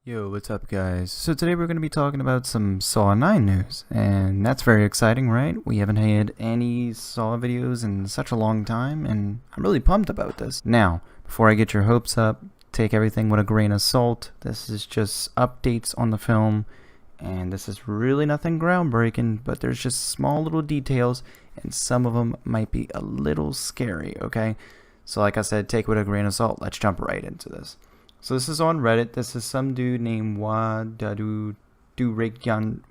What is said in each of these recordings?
Yo, what's up guys? So today we're going to be talking about some Saw 9 news, and that's very exciting, right? We haven't had any Saw videos in such a long time, and I'm really pumped about this. Now, before I get your hopes up, take everything with a grain of salt. This is just updates on the film, and this is really nothing groundbreaking, but there's just small little details, and some of them might be a little scary, okay? So like I said, take it with a grain of salt. Let's jump right into this. So this is on Reddit. This is some dude named Wadadu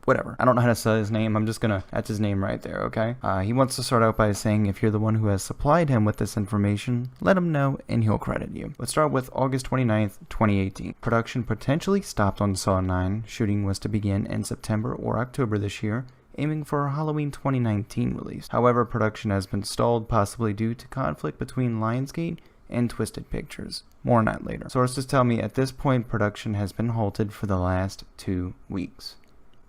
whatever. I don't know how to say his name. I'm just gonna, that's his name right there, okay? He wants to start out by saying if you're the one who has supplied him with this information, let him know and he'll credit you. Let's start with August 29th, 2018. Production potentially stopped on Saw 9. Shooting was to begin in September or October this year, aiming for a Halloween 2019 release. However, production has been stalled, possibly due to conflict between Lionsgate and Twisted Pictures. More on that later. Sources tell me at this point production has been halted for the last 2 weeks.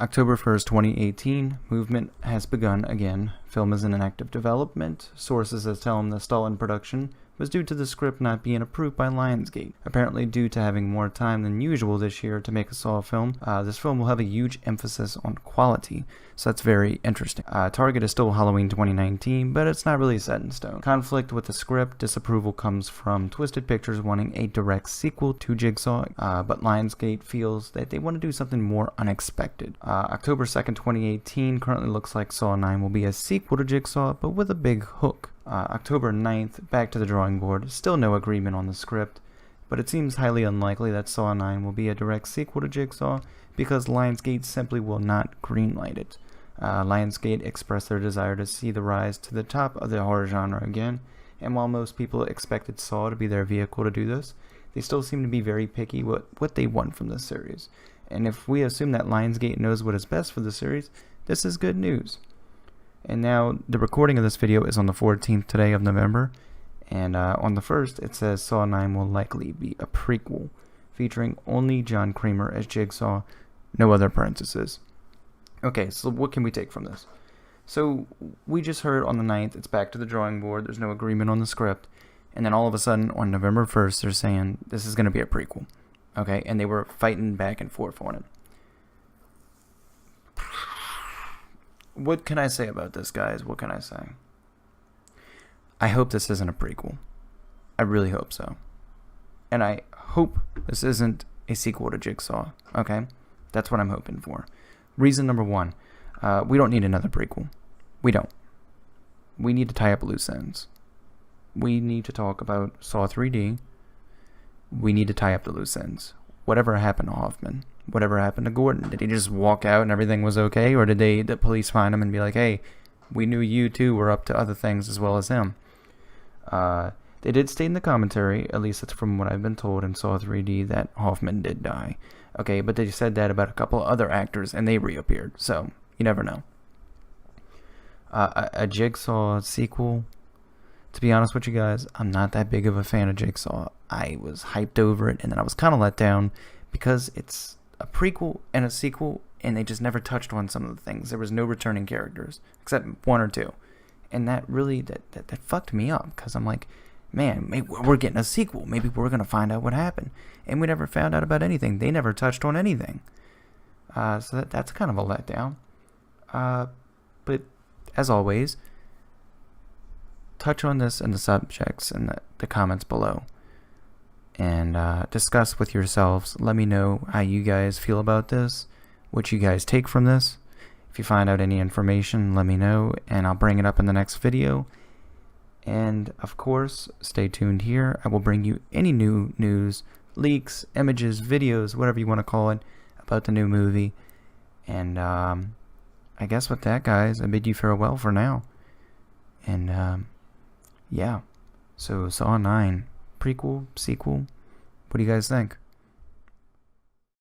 October 1st, 2018, movement has begun again. Film is in an active development. Sources tell him the stall in production was due to the script not being approved by Lionsgate. Apparently due to having more time than usual this year to make a Saw film, this film will have a huge emphasis on quality, so that's very interesting. Target is still Halloween 2019, but it's not really set in stone. Conflict with the script, disapproval comes from Twisted Pictures wanting a direct sequel to Jigsaw, but Lionsgate feels that they want to do something more unexpected. October 2nd, 2018, currently looks like Saw 9 will be a sequel to Jigsaw, but with a big hook. October 9th, back to the drawing board. Still no agreement on the script, but it seems highly unlikely that Saw 9 will be a direct sequel to Jigsaw because Lionsgate simply will not greenlight it. Lionsgate expressed their desire to see the rise to the top of the horror genre again, and while most people expected Saw to be their vehicle to do this, they still seem to be very picky what they want from the series. And if we assume that Lionsgate knows what is best for the series, this is good news. And now, the recording of this video is on the 14th today of November, and on the 1st, it says Saw 9 will likely be a prequel, featuring only John Kramer as Jigsaw, no other parentheses. Okay, so what can we take from this? So, we just heard on the 9th, it's back to the drawing board, there's no agreement on the script, and then all of a sudden, on November 1st, they're saying this is going to be a prequel. Okay, and they were fighting back and forth on it. What can I say about this, guys? What can I say? I hope this isn't a prequel. I really hope so. And I hope this isn't a sequel to Jigsaw. Okay? That's what I'm hoping for. Reason number one. We don't need another prequel. We don't. We need to tie up loose ends. We need to talk about Saw 3D. We need to tie up the loose ends. Whatever happened to Hoffman? Whatever happened to Gordon? Did he just walk out and everything was okay? Or did the police find him and be like, hey, we knew you too were up to other things as well as him? They did state in the commentary, at least that's from what I've been told in Saw 3D, that Hoffman did die. Okay, but they said that about a couple other actors and they reappeared, so you never know. A Jigsaw sequel, to be honest with you guys, I'm not that big of a fan of Jigsaw. I was hyped over it and then I was kind of let down because it's a prequel and a sequel, and they just never touched on some of the things. There was no returning characters, except one or two. And that really, that fucked me up, because I'm like, man, maybe we're getting a sequel. Maybe we're going to find out what happened. And we never found out about anything. They never touched on anything. So that's kind of a letdown. But, as always, touch on this in the subjects in the comments below. And discuss with yourselves. Let me know how you guys feel about this, what you guys take from this. If you find out any information, let me know, and I'll bring it up in the next video. And of course, stay tuned here. I will bring you any new news, leaks, images, videos, whatever you want to call it, about the new movie. And I guess with that, guys, I bid you farewell for now. And yeah, so Saw 9. Prequel, sequel, what do you guys think?